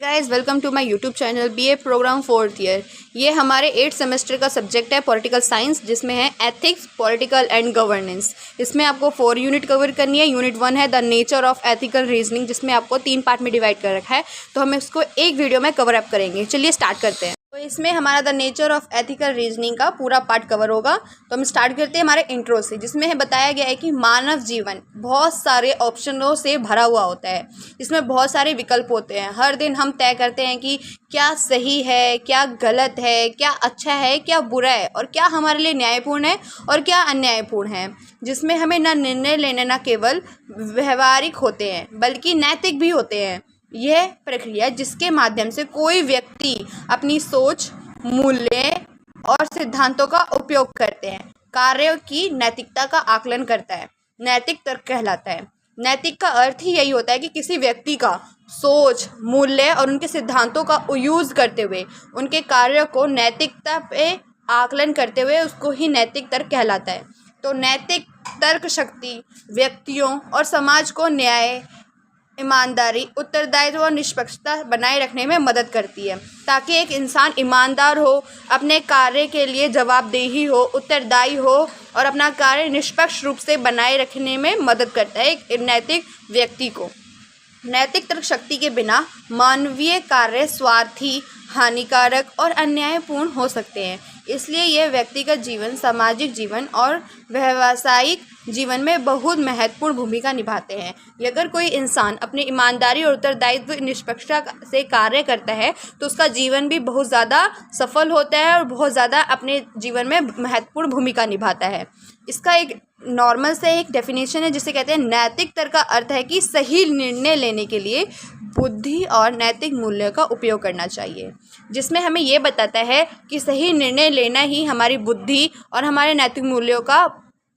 Guys welcome to my YouTube channel BA program 4th year. ये हमारे 8th semester का subject है political science, जिसमें है एथिक्स, पॉलिटिकल एंड गवर्नेंस। इसमें आपको 4 यूनिट कवर करनी है। यूनिट 1 है the nature of ethical reasoning, जिसमें आपको 3 पार्ट में डिवाइड कर रखा है, तो हम इसको एक वीडियो में कवर अप करेंगे। चलिए स्टार्ट करते हैं। तो इसमें हमारा the nature of ethical reasoning का पूरा पार्ट कवर होगा। तो हम स्टार्ट करते हैं हमारे इंट्रो से, जिसमें है बताया गया है कि मानव जीवन बहुत सारे ऑप्शनों से भरा हुआ होता है। इसमें बहुत सारे विकल्प होते हैं। हर दिन हम तय करते हैं कि क्या सही है, क्या गलत है, क्या अच्छा है, क्या बुरा है, और क्या हमारे लिए न्यायपूर्ण है और क्या अन्यायपूर्ण है। जिसमें हमें न निर्णय लेने न केवल व्यवहारिक होते हैं बल्कि नैतिक भी होते हैं। यह प्रक्रिया जिसके माध्यम से कोई व्यक्ति अपनी सोच, मूल्य और सिद्धांतों का उपयोग करते हैं, कार्यों की नैतिकता का आकलन करता है, नैतिक तर्क कहलाता है। नैतिक का अर्थ ही यही होता है कि किसी व्यक्ति का सोच, मूल्य और उनके सिद्धांतों का यूज करते हुए उनके कार्यों को नैतिकता पे आकलन करते हुए उसको ही नैतिक तर्क कहलाता है। तो नैतिक तर्क शक्ति व्यक्तियों और समाज को न्याय, ईमानदारी, उत्तरदायित्व और निष्पक्षता बनाए रखने में मदद करती है, ताकि एक इंसान ईमानदार हो, अपने कार्य के लिए जवाबदेही हो, उत्तरदायी हो और अपना कार्य निष्पक्ष रूप से बनाए रखने में मदद करता है एक नैतिक व्यक्ति को। नैतिक तर्क शक्ति के बिना मानवीय कार्य स्वार्थी, हानिकारक और अन्यायपूर्ण हो सकते हैं। इसलिए यह व्यक्तिगत जीवन, सामाजिक जीवन और व्यावसायिक जीवन में बहुत महत्वपूर्ण भूमिका निभाते हैं। अगर कोई इंसान अपनी ईमानदारी और उत्तरदायित्व, निष्पक्षता से कार्य करता है तो उसका जीवन भी बहुत ज़्यादा सफल होता है और बहुत ज़्यादा अपने जीवन में महत्वपूर्ण भूमिका निभाता है। इसका एक नॉर्मल से एक डेफिनेशन है जिसे कहते हैं नैतिक तर्क का अर्थ है कि सही निर्णय लेने के लिए बुद्धि और नैतिक मूल्य का उपयोग करना चाहिए। जिसमें हमें ये बताता है कि सही निर्णय लेना ही हमारी बुद्धि और हमारे नैतिक मूल्यों का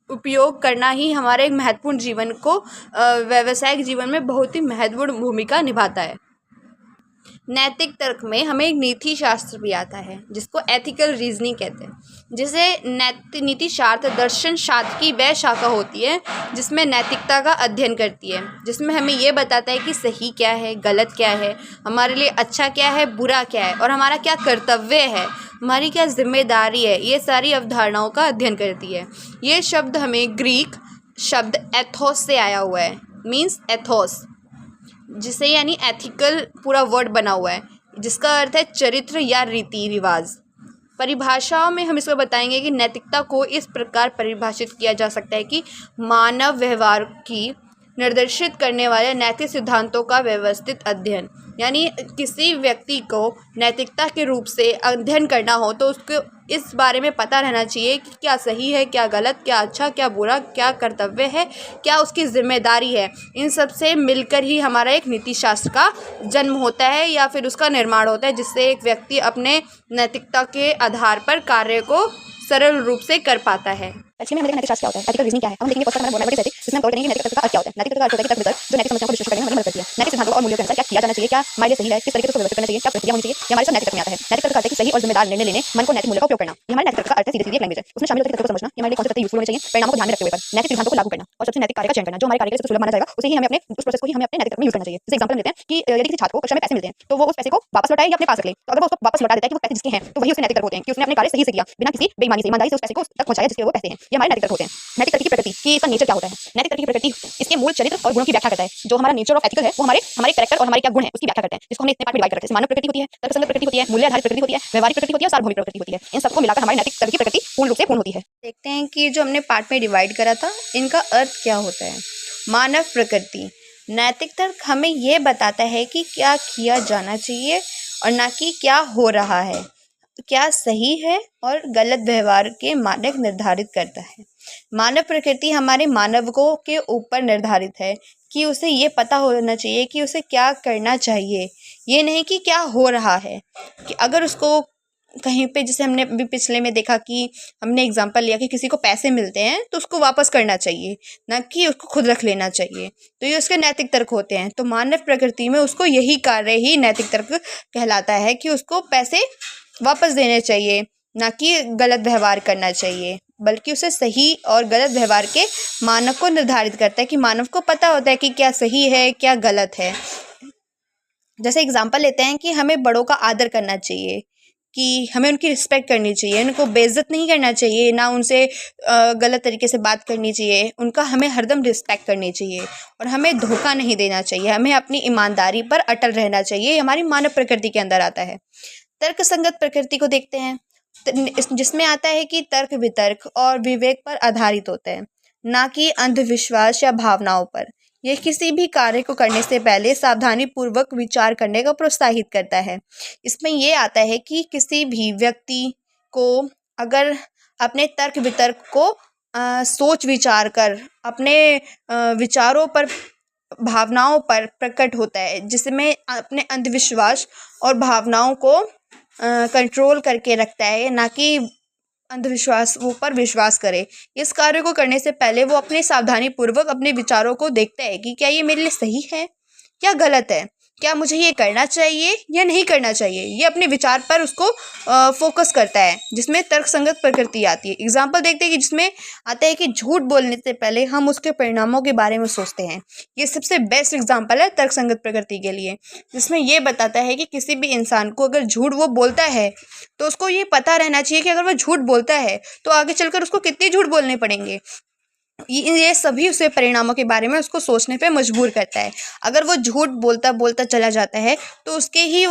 उपयोग करना ही हमारे एक महत्वपूर्ण जीवन को व्यावसायिक जीवन में बहुत ही महत्वपूर्ण भूमिका निभाता है। नैतिक तर्क में हमें एक नीति शास्त्र भी आता है जिसको एथिकल रीजनिंग कहते हैं, जिसे नीति शास्त्र दर्शन शास्त्र की वह शाखा होती है जिसमें नैतिकता का अध्ययन करती है। जिसमें हमें ये बताता है कि सही क्या है, गलत क्या है, हमारे लिए अच्छा क्या है, बुरा क्या है और हमारा क्या कर्तव्य है, हमारी क्या जिम्मेदारी है। ये सारी अवधारणाओं का अध्ययन करती है। ये शब्द हमें ग्रीक शब्द एथोस से आया हुआ है, मीन्स एथोस, जिसे यानी एथिकल पूरा वर्ड बना हुआ है, जिसका अर्थ है चरित्र या रीति रिवाज। परिभाषाओं में हम इसको बताएंगे कि नैतिकता को इस प्रकार परिभाषित किया जा सकता है कि मानव व्यवहार की निर्देशित करने वाले नैतिक सिद्धांतों का व्यवस्थित अध्ययन। यानी किसी व्यक्ति को नैतिकता के रूप से अध्ययन करना हो तो उसको इस बारे में पता रहना चाहिए कि क्या सही है, क्या गलत, क्या अच्छा, क्या बुरा, क्या कर्तव्य है, क्या उसकी जिम्मेदारी है। इन सब से मिलकर ही हमारा एक नीति शास्त्र का जन्म होता है या फिर उसका निर्माण होता है, जिससे एक व्यक्ति अपने नैतिकता के आधार पर कार्य को सरल रूप से कर पाता है। एक्चुअली में नैतिक शास्त्र क्या होता है, एथिकल रीजनिंग क्या है, हम देखेंगे। फर्स्ट हमारा बोलना एथिक्स, जिसमें हम कवर करेंगे नैतिक तर्क का अर्थ क्या होता है। नैतिक तर्क का अर्थ होता है कि तर्क जो नैतिक समस्याओं को डिस्कस करने में हमें मदद करती है। नैतिक सिद्धांतों और मूल्यों के अनुसार क्या किया जाना चाहिए, क्या हमारे लिए सही है, किस तरीके से उसको व्यवस्थित करना चाहिए, क्या प्रक्रिया होनी चाहिए, ये हमारे सब नैतिक तर्क में आता है। नैतिक तर्क का अर्थ है कि सही और जिम्मेदार निर्णय लेने, मन को नैतिक मूल्य का उपयोग करना। ये हमारे नैतिक तर्क का अर्थ है। सीधे सीधे लैंग्वेज है, उसमें शामिल होते तत्वों को समझना, ये हमारे लिए कौन से तत्व यूजफुल होने चाहिए, परिणामों को ध्यान में रखते हुए नैतिक सिद्धांतों को लागू करना और सबसे नैतिक कार्य का चयन करना, जो हमारे कार्य के लिए सुलभ माना जाएगा, उसे ही हमें अपने उस प्रोसेस को ही हमें अपने नैतिक तर्क में यूज करना चाहिए। जैसे एग्जांपल लेते हैं कि यदि किसी छात्र को कक्षा में पैसे मिलते हैं तो वो उस पैसे को वापस लौटाए या अपने पास रख ले। तो अगर वो उसको वापस लौटा देता है कि वो पैसे जिसके हैं, तो वही उसके नैतिक तर्क होते हैं कि उसने अपने कार्य सही से किया, बिना किसी बेईमानी से, ईमानदारी से उस पैसे को तक पहुंचाया जिसके वो पैसे हैं। ये हमारे नैतिक तर्क होते हैं। नैतिक तर्क की प्रकृति कि इसका नेचर क्या होता है। नैतिक तर्क की प्रकृति इसके मूल चरित्र और गुणों की व्याख्या करता है। जो हमारा नेचर ऑफ एथिकल है वो हमारे कैरेक्टर और हमारे क्या गुण है उसकी व्याख्या करते हैं, जिसको हमने इतने पार्ट में डिवाइड कर रखे हैं। मानव प्रकृति होती है, तर्कसंगत प्रकृति होती है, मूल्य आधारित प्रकृति होती है, व्यवहारिक प्रकृति होती है और सार्वभौमिक प्रकृति होती है। इन सबको मिलाकर हमारे नैतिक तर्क की प्रकृति पूर्ण रूप से पूर्ण होती है। देखते हैं कि जो हमने पार्ट में डिवाइड करा था इनका अर्थ क्या होता है। मानव प्रकृति नैतिक तर्क हमें ये बताता है कि क्या किया जाना चाहिए और ना कि क्या हो रहा है, क्या सही है और गलत व्यवहार के मानक निर्धारित करता है। मानव प्रकृति हमारे मानवों के ऊपर निर्धारित है कि उसे ये पता होना चाहिए कि उसे क्या करना चाहिए, ये नहीं कि क्या हो रहा है। कि अगर उसको कहीं पे, जैसे हमने अभी पिछले में देखा कि हमने एग्जांपल लिया कि किसी को पैसे मिलते हैं तो उसको वापस करना चाहिए, ना कि उसको खुद रख लेना चाहिए। तो ये उसके नैतिक तर्क होते हैं। तो मानव प्रकृति में उसको यही कार्य ही नैतिक तर्क कहलाता है कि उसको पैसे वापस देने चाहिए, ना कि गलत व्यवहार करना चाहिए, बल्कि उसे सही और गलत व्यवहार के मानक को निर्धारित करता है कि मानव को पता होता है कि क्या सही है, क्या गलत है। जैसे एग्जांपल लेते हैं कि हमें बड़ों का आदर करना चाहिए, कि हमें उनकी रिस्पेक्ट करनी चाहिए, उनको बेइज्जत नहीं करना चाहिए, ना उनसे गलत तरीके से बात करनी चाहिए, उनका हमें हरदम रिस्पेक्ट करनी चाहिए और हमें धोखा नहीं देना चाहिए, हमें अपनी ईमानदारी पर अटल रहना चाहिए। ये हमारी मानव प्रकृति के अंदर आता है। तर्क संगत प्रकृति को देखते हैं, जिसमें आता है कि तर्क वितर्क और विवेक पर आधारित होता है, ना कि अंधविश्वास या भावनाओं पर। यह किसी भी कार्य को करने से पहले सावधानी पूर्वक विचार करने को प्रोत्साहित करता है। इसमें ये आता है कि किसी भी व्यक्ति को अगर अपने तर्क वितर्क को सोच विचार कर अपने विचारों पर, भावनाओं पर प्रकट होता है, जिसमें अपने अंधविश्वास और भावनाओं को कंट्रोल करके रखता है, ना कि अंधविश्वासों पर विश्वास करे। इस कार्य को करने से पहले वो अपने सावधानी पूर्वक अपने विचारों को देखता है कि क्या ये मेरे लिए सही है या गलत है, क्या मुझे ये करना चाहिए या नहीं करना चाहिए। ये अपने विचार पर उसको फोकस करता है, जिसमें तर्कसंगत प्रकृति आती है। एग्जाम्पल देखते हैं कि जिसमें आता है कि झूठ बोलने से पहले हम उसके परिणामों के बारे में सोचते हैं। ये सबसे बेस्ट एग्जाम्पल है तर्कसंगत प्रकृति के लिए, जिसमें ये बताता है कि किसी भी इंसान को अगर झूठ वो बोलता है तो उसको ये पता रहना चाहिए कि अगर वो झूठ बोलता है तो आगे चलकर उसको कितने झूठ बोलने पड़ेंगे। ये सभी उसे परिणामों के बारे में उसको सोचने पे मजबूर करता है। अगर वो झूठ बोलता बोलता चला जाता है तो उसके ही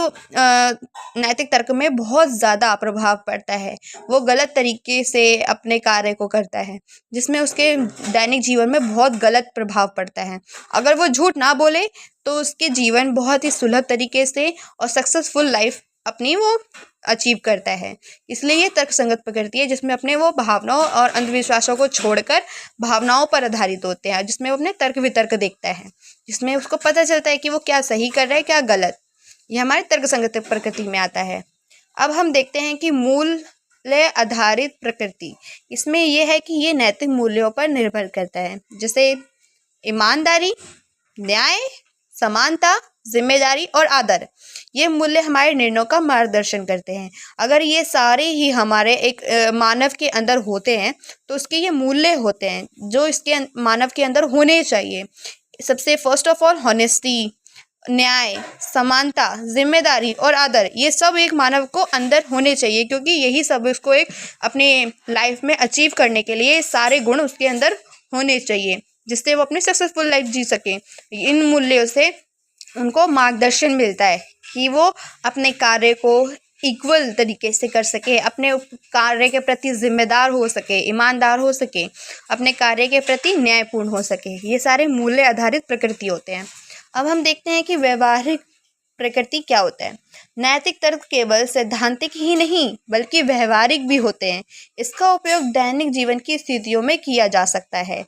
नैतिक तर्क में बहुत ज़्यादा प्रभाव पड़ता है। वो गलत तरीके से अपने कार्य को करता है, जिसमें उसके दैनिक जीवन में बहुत गलत प्रभाव पड़ता है। अगर वो झूठ ना बोले तो उसके जीवन बहुत ही सुलभ तरीके से और सक्सेसफुल लाइफ अपनी वो अचीव करता है। इसलिए ये तर्कसंगत प्रकृति है, जिसमें अपने वो भावनाओं और अंधविश्वासों को छोड़कर भावनाओं पर आधारित होते हैं, जिसमें वो अपने तर्क वितर्क देखता है, जिसमें उसको पता चलता है कि वो क्या सही कर रहा है क्या गलत। ये हमारे तर्कसंगत प्रकृति में आता है। अब हम देखते हैं कि मूल्य आधारित प्रकृति, इसमें यह है कि ये नैतिक मूल्यों पर निर्भर करता है, जैसे ईमानदारी, न्याय, समानता, जिम्मेदारी और आदर। ये मूल्य हमारे निर्णयों का मार्गदर्शन करते हैं। अगर ये सारे ही हमारे एक मानव के अंदर होते हैं तो उसके ये मूल्य होते हैं जो इसके मानव के अंदर होने चाहिए। सबसे फर्स्ट ऑफ ऑल हॉनेस्टी, न्याय, समानता, जिम्मेदारी और आदर, ये सब एक मानव को अंदर होने चाहिए, क्योंकि यही सब उसको एक अपने लाइफ में अचीव करने के लिए सारे गुण उसके अंदर होने चाहिए, जिससे वो अपनी सक्सेसफुल लाइफ जी सके। इन मूल्यों से उनको मार्गदर्शन मिलता है कि वो अपने कार्य को इक्वल तरीके से कर सके, अपने कार्य के प्रति जिम्मेदार हो सके, ईमानदार हो सके, अपने कार्य के प्रति न्यायपूर्ण हो सके। ये सारे मूल्य आधारित प्रकृति होते हैं। अब हम देखते हैं कि व्यवहारिक प्रकृति क्या होता है। नैतिक तर्क केवल सैद्धांतिक ही नहीं बल्कि व्यवहारिक भी होते हैं। इसका उपयोग दैनिक जीवन की स्थितियों में किया जा सकता है।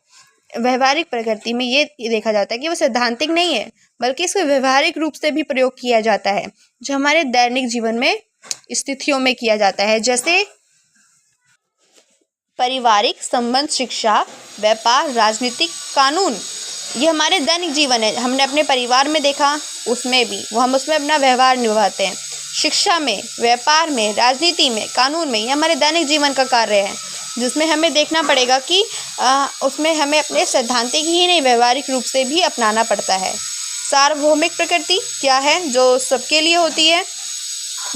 व्यवहारिक प्रकृति में ये देखा जाता है कि वो सैद्धांतिक नहीं है बल्कि इसको व्यवहारिक रूप से भी प्रयोग किया जाता है, जो हमारे दैनिक जीवन में स्थितियों में किया जाता है, जैसे पारिवारिक संबंध, शिक्षा, व्यापार, राजनीतिक, कानून। ये हमारे दैनिक जीवन है, हमने अपने परिवार में देखा, उसमें भी हम उसमें अपना व्यवहार निभाते हैं। शिक्षा में, व्यापार में, राजनीति में, कानून में, ये हमारे दैनिक जीवन का कार्य है, जिसमें हमें देखना पड़ेगा कि उसमें हमें अपने सैद्धांतिक ही नहीं व्यवहारिक रूप से भी अपनाना पड़ता है। सार्वभौमिक प्रकृति क्या है, जो सबके लिए होती है,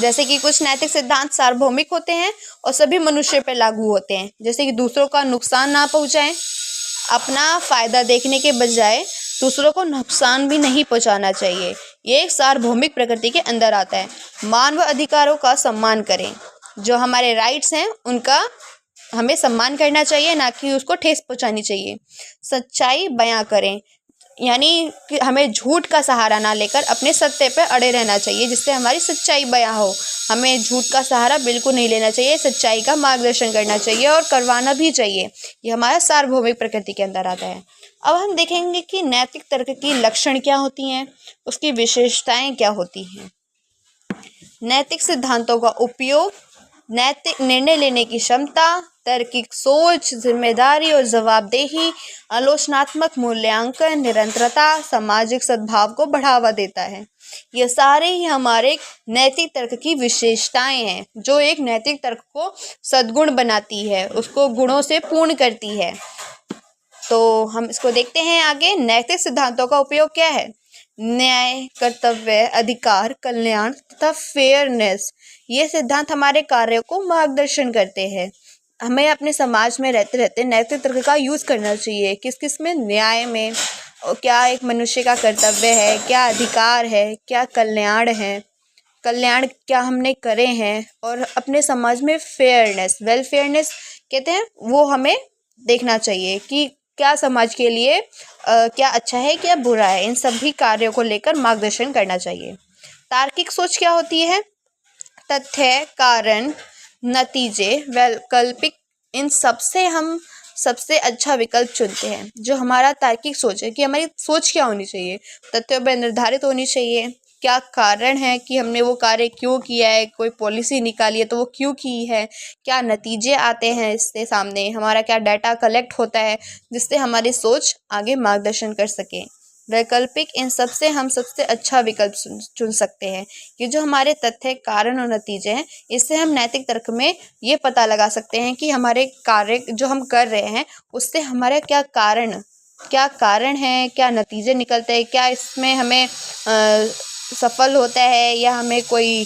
जैसे कि कुछ नैतिक सिद्धांत सार्वभौमिक होते हैं और सभी मनुष्य पर लागू होते हैं, जैसे कि दूसरों का नुकसान ना पहुंचाएं, अपना फ़ायदा देखने के बजाय दूसरों को नुकसान भी नहीं पहुंचाना चाहिए। ये एक सार्वभौमिक प्रकृति के अंदर आता है। मानव अधिकारों का सम्मान करें, जो हमारे राइट्स हैं उनका हमें सम्मान करना चाहिए, ना कि उसको ठेस पहुंचानी चाहिए। सच्चाई बयां करें, यानी कि हमें झूठ का सहारा ना लेकर अपने सत्य पर अड़े रहना चाहिए, जिससे हमारी सच्चाई बयां हो। हमें झूठ का सहारा बिल्कुल नहीं लेना चाहिए, सच्चाई का मार्गदर्शन करना चाहिए और करवाना भी चाहिए। ये हमारा सार्वभौमिक प्रकृति के अंदर आता है। अब हम देखेंगे कि नैतिक तर्क की लक्षण क्या होती हैं, उसकी विशेषताएं क्या होती हैं। नैतिक सिद्धांतों का उपयोग, नैतिक निर्णय लेने की क्षमता, तार्किक सोच, जिम्मेदारी और जवाबदेही, आलोचनात्मक मूल्यांकन, निरंतरता, सामाजिक सद्भाव को बढ़ावा देता है। ये सारे ही हमारे नैतिक तर्क की विशेषताएं हैं, जो एक नैतिक तर्क को सद्गुण बनाती है, उसको गुणों से पूर्ण करती है। तो हम इसको देखते हैं आगे। नैतिक सिद्धांतों का उपयोग क्या है। न्याय, कर्तव्य, अधिकार, कल्याण तथा फेयरनेस ये सिद्धांत हमारे कार्यों को मार्गदर्शन करते हैं। हमें अपने समाज में रहते रहते नैतिक तर्क का यूज़ करना चाहिए। किस किस में? न्याय में, और क्या एक मनुष्य का कर्तव्य है, क्या अधिकार है, क्या कल्याण है, कल्याण क्या हमने करे हैं, और अपने समाज में फेयरनेस, वेलफेयरनेस कहते हैं, वो हमें देखना चाहिए कि क्या समाज के लिए क्या अच्छा है क्या बुरा है। इन सभी कार्यों को लेकर मार्गदर्शन करना चाहिए। तार्किक सोच क्या होती है? तथ्य, कारण, नतीजे, वैकल्पिक, इन सबसे हम सबसे अच्छा विकल्प चुनते हैं। जो हमारा तार्किक सोच है कि हमारी सोच क्या होनी चाहिए, तथ्यों पर निर्धारित होनी चाहिए। क्या कारण है कि हमने वो कार्य क्यों किया है, कोई पॉलिसी निकाली है तो वो क्यों की है, क्या नतीजे आते हैं इससे सामने, हमारा क्या डाटा कलेक्ट होता है जिससे हमारी सोच आगे मार्गदर्शन कर सके। वैकल्पिक, इन सब से हम सबसे अच्छा विकल्प चुन सकते हैं। ये जो हमारे तथ्य, कारण और नतीजे हैं, इससे हम नैतिक तर्क में ये पता लगा सकते हैं कि हमारे कार्य जो हम कर रहे हैं उससे हमारे क्या कारण है, क्या नतीजे निकलते हैं, क्या इसमें हमें सफल होता है या हमें कोई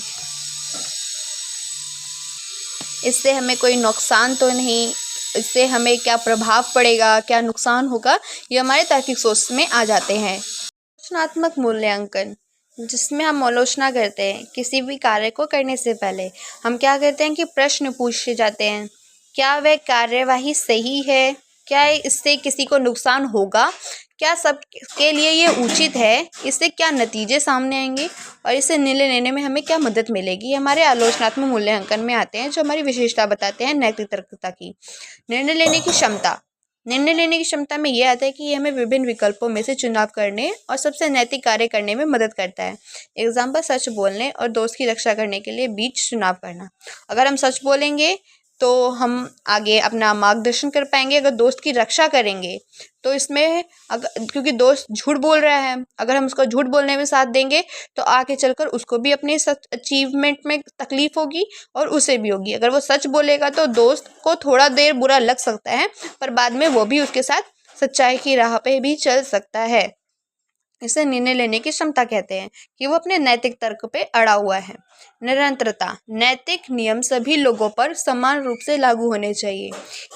इससे हमें कोई नुकसान तो नहीं, इससे हमें क्या प्रभाव पड़ेगा, क्या नुकसान होगा, ये हमारे तार्किक सोच में आ जाते हैं। आलोचनात्मक मूल्यांकन, जिसमें हम आलोचना करते हैं किसी भी कार्य को करने से पहले हम क्या करते हैं कि प्रश्न पूछे जाते हैं। क्या वह कार्यवाही सही है, क्या इससे किसी को नुकसान होगा, क्या सबके लिए ये उचित है, इससे क्या नतीजे सामने आएंगे और इससे निर्णय लेने में हमें क्या मदद मिलेगी। हमारे आलोचनात्मक मूल्यांकन में आते हैं, जो हमारी विशेषता बताते हैं नैतिक तर्कता की। निर्णय लेने की क्षमता, निर्णय लेने की क्षमता में ये आता है कि ये हमें विभिन्न विकल्पों में से चुनाव करने और सबसे नैतिक कार्य करने में मदद करता है। एग्जाम्पल, सच बोलने और दोस्त की रक्षा करने के लिए बीच चुनाव करना। अगर हम सच बोलेंगे तो हम आगे अपना मार्गदर्शन कर पाएंगे। अगर दोस्त की रक्षा करेंगे तो इसमें क्योंकि दोस्त झूठ बोल रहा है, अगर हम उसको झूठ बोलने में साथ देंगे तो आगे चलकर उसको भी अपने अचीवमेंट में तकलीफ होगी और उसे भी होगी। अगर वो सच बोलेगा तो दोस्त को थोड़ा देर बुरा लग सकता है, पर बाद में वो भी उसके साथ सच्चाई की राह पे भी चल सकता है। इसे निर्णय लेने की क्षमता कहते हैं कि वो अपने नैतिक तर्क पे अड़ा हुआ है। निरंतरता, नैतिक नियम सभी लोगों पर समान रूप से लागू होने चाहिए,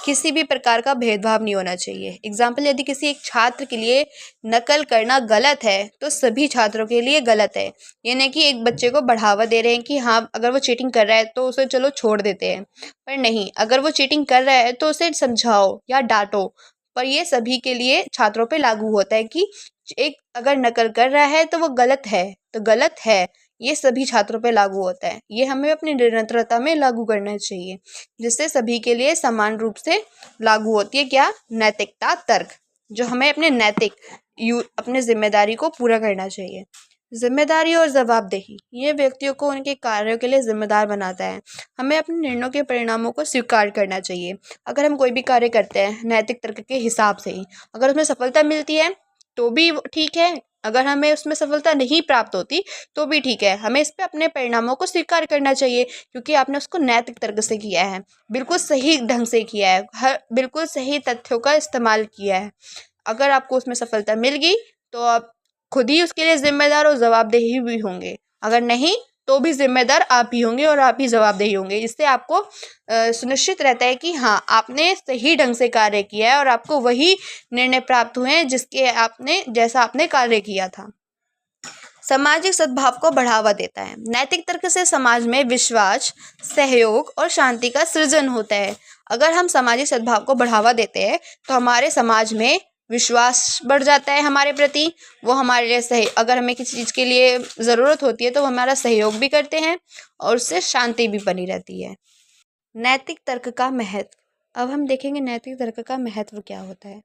किसी भी प्रकार का भेदभाव नहीं होना चाहिए। एग्जाम्पल, यदि किसी एक छात्र के लिए नकल करना गलत है तो सभी छात्रों के लिए गलत है। ये नहीं कि एक बच्चे को बढ़ावा दे रहे हैं कि हाँ अगर वो चीटिंग कर रहा है तो उसे चलो छोड़ देते हैं, पर नहीं, अगर वो चीटिंग कर रहा है तो उसे समझाओ या डांटो। पर ये सभी के लिए छात्रों पे लागू होता है कि एक अगर नकल कर रहा है तो वो गलत है तो गलत है, ये सभी छात्रों पे लागू होता है। ये हमें अपनी निरंतरता में लागू करना चाहिए, जिससे सभी के लिए समान रूप से लागू होती है क्या? नैतिकता तर्क, जो हमें अपने अपने जिम्मेदारी को पूरा करना चाहिए। जिम्मेदारी और जवाबदेही, ये व्यक्तियों को उनके कार्यों के लिए जिम्मेदार बनाता है। हमें अपने निर्णयों के परिणामों को स्वीकार करना चाहिए। अगर हम कोई भी कार्य करते हैं नैतिक तर्क के हिसाब से ही, अगर उसमें सफलता मिलती है तो भी ठीक है, अगर हमें उसमें सफलता नहीं प्राप्त होती तो भी ठीक है। हमें इस पे अपने परिणामों को स्वीकार करना चाहिए, क्योंकि आपने उसको नैतिक तर्क से किया है, बिल्कुल सही ढंग से किया है, बिल्कुल सही तथ्यों का इस्तेमाल किया है। अगर आपको उसमें सफलता मिल गई तो आप खुद ही उसके लिए जिम्मेदार और जवाबदेही भी होंगे, अगर नहीं तो भी जिम्मेदार आप ही होंगे और आप ही जवाबदेही होंगे। इससे आपको सुनिश्चित रहता है कि हाँ आपने सही ढंग से कार्य किया है और आपको वही निर्णय प्राप्त हुए हैं जैसा आपने कार्य किया था। सामाजिक सद्भाव को बढ़ावा देता है। नैतिक तर्क से समाज में विश्वास, सहयोग और शांति का सृजन होता है। अगर हम सामाजिक सद्भाव को बढ़ावा देते हैं तो हमारे समाज में विश्वास बढ़ जाता है हमारे प्रति, वो हमारे लिए अगर हमें किसी चीज़ के लिए ज़रूरत होती है तो वो हमारा सहयोग भी करते हैं और उससे शांति भी बनी रहती है। नैतिक तर्क का महत्व, अब हम देखेंगे नैतिक तर्क का महत्व क्या होता है।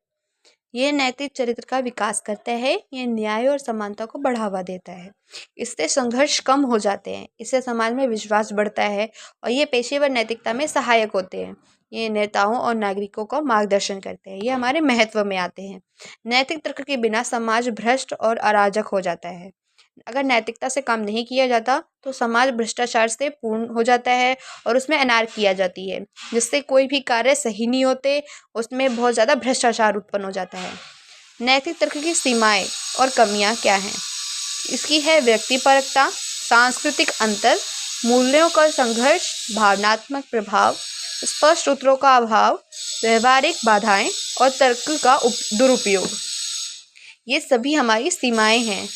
ये नैतिक चरित्र का विकास करता है, ये न्याय और समानता को बढ़ावा देता है, इससे संघर्ष कम हो जाते हैं, इससे समाज में विश्वास बढ़ता है और ये पेशेवर नैतिकता में सहायक होते हैं। ये नेताओं और नागरिकों को मार्गदर्शन करते हैं, ये हमारे महत्व में आते हैं। नैतिक तर्क के बिना समाज भ्रष्ट और अराजक हो जाता है। अगर नैतिकता से काम नहीं किया जाता तो समाज भ्रष्टाचार से पूर्ण हो जाता है और उसमें अनारकी आ जाती है, जिससे कोई भी कार्य सही नहीं होते, उसमें बहुत ज़्यादा भ्रष्टाचार उत्पन्न हो जाता है। नैतिक तर्क की सीमाएं और कमियां क्या हैं? इसकी है व्यक्तिपरकता, सांस्कृतिक अंतर, मूल्यों का संघर्ष, भावनात्मक प्रभाव, स्पष्ट उत्तरों का अभाव, व्यवहारिक बाधाएं और तर्क का दुरुपयोग। ये सभी हमारी सीमाएं हैं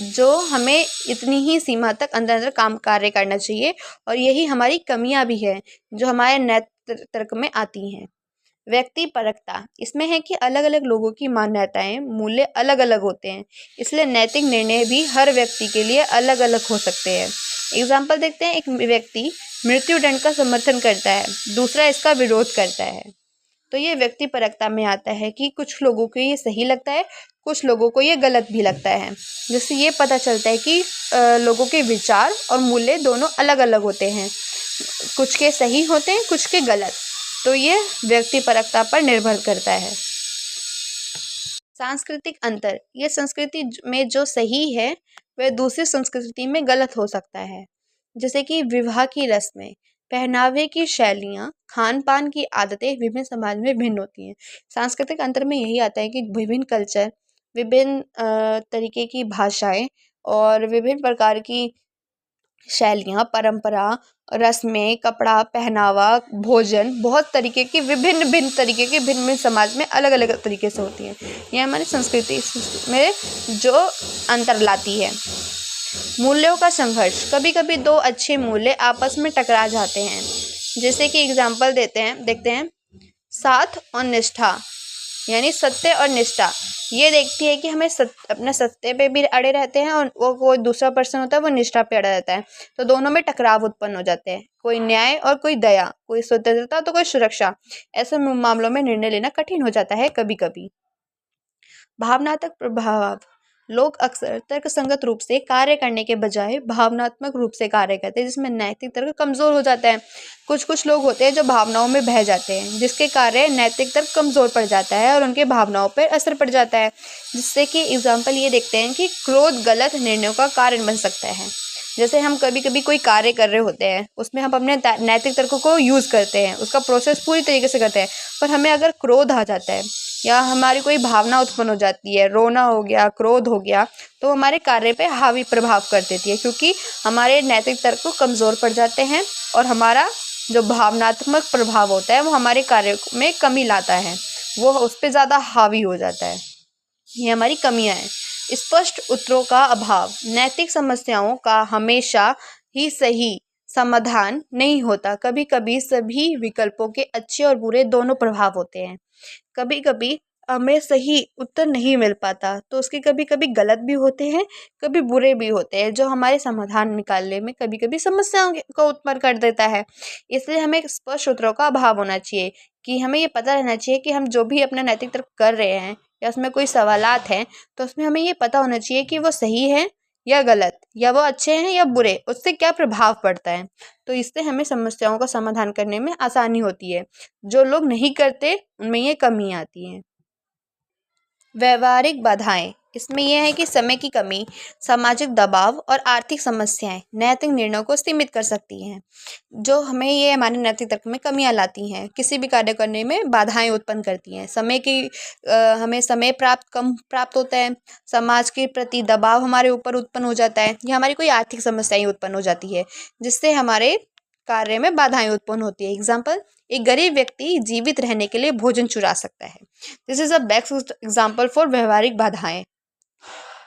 जो हमें इतनी ही सीमा तक अंदर अंदर कार्य करना चाहिए, और यही हमारी कमियां भी हैं जो हमारे नैतिक तर्क में आती हैं। व्यक्तिपरकता इसमें है कि अलग अलग लोगों की मान्यताएं, मूल्य अलग अलग होते हैं, इसलिए नैतिक निर्णय भी हर व्यक्ति के लिए अलग अलग हो सकते हैं। एग्जाम्पल देखते हैं, एक व्यक्ति मृत्युदंड का समर्थन करता है, दूसरा इसका विरोध करता है। तो ये व्यक्तिपरकता में आता है कि कुछ लोगों को ये सही लगता है, कुछ लोगों को ये गलत भी लगता है। जिससे ये पता चलता है कि लोगों के विचार और मूल्य दोनों अलग अलग होते हैं, कुछ के सही होते हैं, कुछ के गलत। तो ये व्यक्तिपरकता पर निर्भर करता है। सांस्कृतिक अंतर, ये संस्कृति में जो सही है वह दूसरी संस्कृति में गलत हो सकता है। जैसे कि विवाह की रस्में, पहनावे की शैलियाँ, खान पान की आदतें विभिन्न समाज में भिन्न होती हैं। सांस्कृतिक अंतर में यही आता है कि विभिन्न कल्चर, विभिन्न तरीके की भाषाएं और विभिन्न प्रकार की शैलियाँ, परंपरा, रस्में, कपड़ा, पहनावा, भोजन, बहुत तरीके की भिन्न तरीके की भिन्न समाज में अलग अलग तरीके से होती हैं। ये हमारी संस्कृति में जो अंतर लाती है। मूल्यों का संघर्ष, कभी कभी दो अच्छे मूल्य आपस में टकरा जाते हैं। जैसे कि एग्जाम्पल देखते हैं, साथ और निष्ठा, यानी सत्य और निष्ठा ये देखती है कि हमें अपने सत्य पे भी अड़े रहते हैं, और वो कोई दूसरा पर्सन होता है वो निष्ठा पे अड़ा रहता है, तो दोनों में टकराव उत्पन्न हो जाते हैं। कोई न्याय और कोई दया, कोई स्वतंत्रता तो कोई सुरक्षा। ऐसे मामलों में निर्णय लेना कठिन हो जाता है कभी कभी। भावनात्मक प्रभाव, लोग अक्सर तर्कसंगत रूप से कार्य करने के बजाय भावनात्मक रूप से कार्य करते हैं, जिसमें नैतिक तर्क कमज़ोर हो जाता है। कुछ लोग होते हैं जो भावनाओं में बह जाते हैं, जिसके कार्य नैतिक तर्क कमज़ोर पड़ जाता है और उनके भावनाओं पर असर पड़ जाता है। जिससे कि एग्जाम्पल ये देखते हैं कि क्रोध गलत निर्णयों का कारण बन सकता है। जैसे हम कभी कभी कोई कार्य कर रहे होते हैं, उसमें हम अपने नैतिक तर्क को यूज़ करते हैं, उसका प्रोसेस पूरी तरीके से करते हैं, पर हमें अगर क्रोध आ जाता है या हमारी कोई भावना उत्पन्न हो जाती है, रोना हो गया, क्रोध हो गया, तो हमारे कार्य पे हावी प्रभाव कर देती है, क्योंकि हमारे नैतिक तर्क को कमज़ोर पड़ जाते हैं और हमारा जो भावनात्मक प्रभाव होता है वो हमारे कार्य में कमी लाता है, वो उस पर ज़्यादा हावी हो जाता है। ये हमारी कमियां हैं। स्पष्ट उत्तरों का अभाव, नैतिक समस्याओं का हमेशा ही सही समाधान नहीं होता। कभी कभी सभी विकल्पों के अच्छे और बुरे दोनों प्रभाव होते हैं। कभी कभी हमें सही उत्तर नहीं मिल पाता, तो उसके कभी कभी गलत भी होते हैं, कभी बुरे भी होते हैं, जो हमारे समाधान निकालने में कभी कभी समस्याओं को उत्पन्न कर देता है। इसलिए हमें स्पष्ट उत्तरों का अभाव होना चाहिए, कि हमें ये पता रहना चाहिए कि हम जो भी अपना नैतिक तर्क कर रहे हैं या उसमें कोई सवालात हैं, तो उसमें हमें ये पता होना चाहिए कि वो सही है या गलत, या वो अच्छे हैं या बुरे, उससे क्या प्रभाव पड़ता है। तो इससे हमें समस्याओं का समाधान करने में आसानी होती है। जो लोग नहीं करते उनमें ये कमी आती है। व्यवहारिक बाधाएं, इसमें यह है कि समय की कमी, सामाजिक दबाव और आर्थिक समस्याएं नैतिक निर्णयों को सीमित कर सकती हैं, जो हमें ये हमारे नैतिक तर्क में कमियां लाती हैं, किसी भी कार्य करने में बाधाएं उत्पन्न करती हैं। समय की हमें समय कम प्राप्त होता है, समाज के प्रति दबाव हमारे ऊपर उत्पन्न हो जाता है, या हमारी कोई आर्थिक समस्याएं उत्पन्न हो जाती है, जिससे हमारे कार्य में बाधाएं उत्पन्न होती है। एग्जाम्पल, एक गरीब व्यक्ति जीवित रहने के लिए भोजन चुरा सकता है। This is a best example for व्यवहारिक बाधाएं।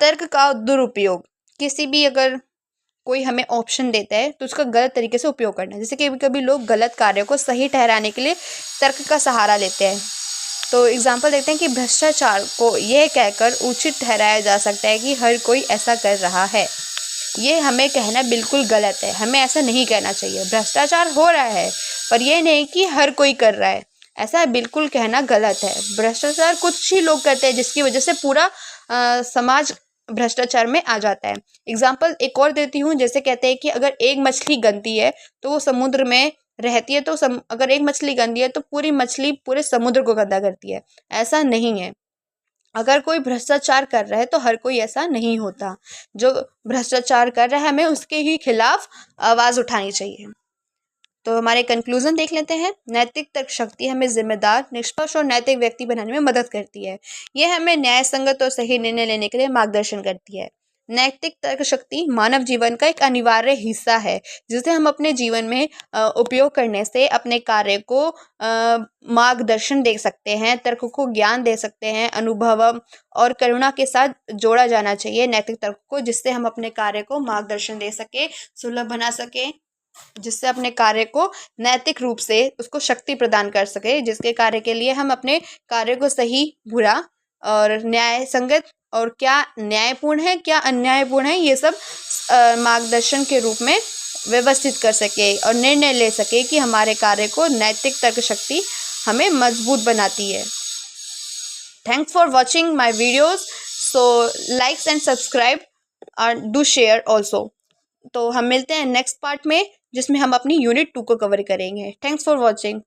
तर्क का दुरुपयोग, किसी भी अगर कोई हमें ऑप्शन देता है तो उसका गलत तरीके से उपयोग करना है। जैसे कि कभी लोग गलत कार्यों को सही ठहराने के लिए तर्क का सहारा लेते हैं। तो एग्जाम्पल देखते हैं कि भ्रष्टाचार को यह कहकर उचित ठहराया जा सकता है कि हर कोई ऐसा कर रहा है। ये हमें कहना बिल्कुल गलत है, हमें ऐसा नहीं कहना चाहिए। भ्रष्टाचार हो रहा है, पर यह नहीं कि हर कोई कर रहा है, ऐसा बिल्कुल कहना गलत है। भ्रष्टाचार कुछ ही लोग करते हैं, जिसकी वजह से पूरा समाज भ्रष्टाचार में आ जाता है। एग्जाम्पल एक और देती हूँ, जैसे कहते हैं कि अगर एक मछली गंदी है तो वो समुद्र में रहती है, तो अगर एक मछली गंदी है तो पूरी मछली पूरे समुद्र को गंदा करती है। ऐसा नहीं है। अगर कोई भ्रष्टाचार कर रहा है तो हर कोई ऐसा नहीं होता। जो भ्रष्टाचार कर रहा है हमें उसके ही खिलाफ आवाज़ उठानी चाहिए। तो हमारे कंक्लूजन देख लेते हैं। नैतिक तर्क शक्ति हमें जिम्मेदार, निष्पक्ष और नैतिक व्यक्ति बनाने में मदद करती है। यह हमें न्याय संगत और सही निर्णय लेने के लिए मार्गदर्शन करती है। नैतिक तर्क शक्ति मानव जीवन का एक अनिवार्य हिस्सा है जिसे हम अपने जीवन में उपयोग करने से अपने कार्य को मार्गदर्शन दे सकते हैं, तर्क को ज्ञान दे सकते हैं, अनुभव और करुणा के साथ जोड़ा जाना चाहिए नैतिक तर्क को, जिससे हम अपने कार्य को मार्गदर्शन दे सके, सुलभ बना सके, जिससे अपने कार्य को नैतिक रूप से उसको शक्ति प्रदान कर सके, जिसके कार्य के लिए हम अपने कार्य को सही, बुरा और न्याय संगत और क्या न्यायपूर्ण है क्या अन्यायपूर्ण है ये सब मार्गदर्शन के रूप में व्यवस्थित कर सके और निर्णय ले सके कि हमारे कार्य को नैतिक तर्क शक्ति हमें मजबूत बनाती है। Thanks for watching my videos, so likes and subscribe और डू शेयर ऑल्सो। तो हम मिलते हैं नेक्स्ट पार्ट में जिसमें हम अपनी यूनिट 2 को कवर करेंगे। Thanks for watching.